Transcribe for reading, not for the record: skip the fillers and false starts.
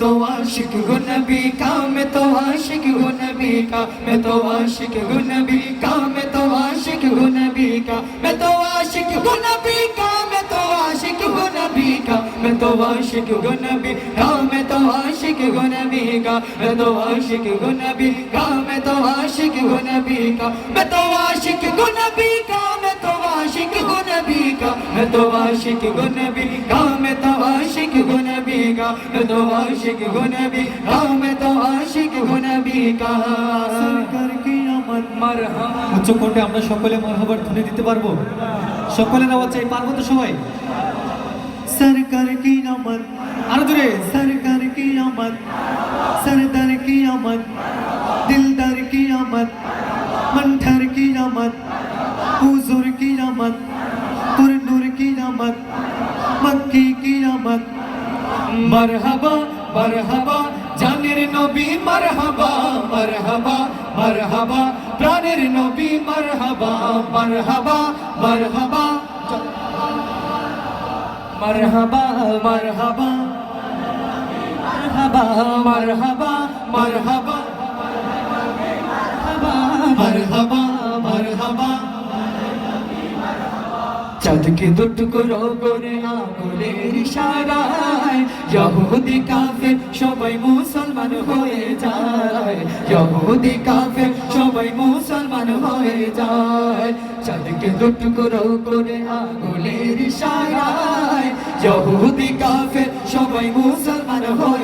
तो आशिक हूँ नबी का, मैं तो आशिक हूँ नबी का, मैं तो आशिक हूँ नबी का, मैं तो आशिक हूँ नबी का, मैं तो आशिक हूँ नबी का, मैं तो आशिक हूँ नबी का, मैं तो आशिक हूँ नबी का, मैं तो आशिक हूँ नबी का, मैं तो आशिक हूँ नबी का, मैं तो आशिक हूँ नबी का, मैं तो आशिक हूँ नबी का, मैं तो आशिक हूँ नबी का, मैं तो आशिक हूँ नबी का, मैं तो आशिक हूँ नबी का, मैं तो आशिक हूँ नबी का, मैं तो आशिक हूँ नबी का। সরকার কি আমার মারহাবা। উচ্চ কণ্ঠে আমরা সকলে মারহাবার ধ্বনি দিতে পারবো? সকলের আওয়াজ চাই, পারবো তো সবাই? সরকার কি আমার, আরো জোরে, সরকার কি আমার, সরদার কি আমার, দিলদার কি আমার, মন্ঠার কি আমার, হুজুর কি আমার, কুরনুর কি আমার, মক্কি কি আমার। মারহাবা মারহাবা জানের নবী মারহাবা, মারহাবা মারহাবা প্রাণের নবী মারহাবা, মারহাবা মারহাবা মারহাবা মারহাবা মারহাবা মারহাবা মারহাবা মারহাবা মারহাবা। চাঁদকে দুটুকরো করে আঙুলের ইশারায় ইহুদি কাফের সবাই মুসলমান হয়ে যায়, ইহুদি কাফের সবাই মুসলমান হয়ে যায়। চাঁদকে দুটুকরো করে আঙুলের ইশারায় ইহুদি কাফের সবাই মুসলমান হয়ে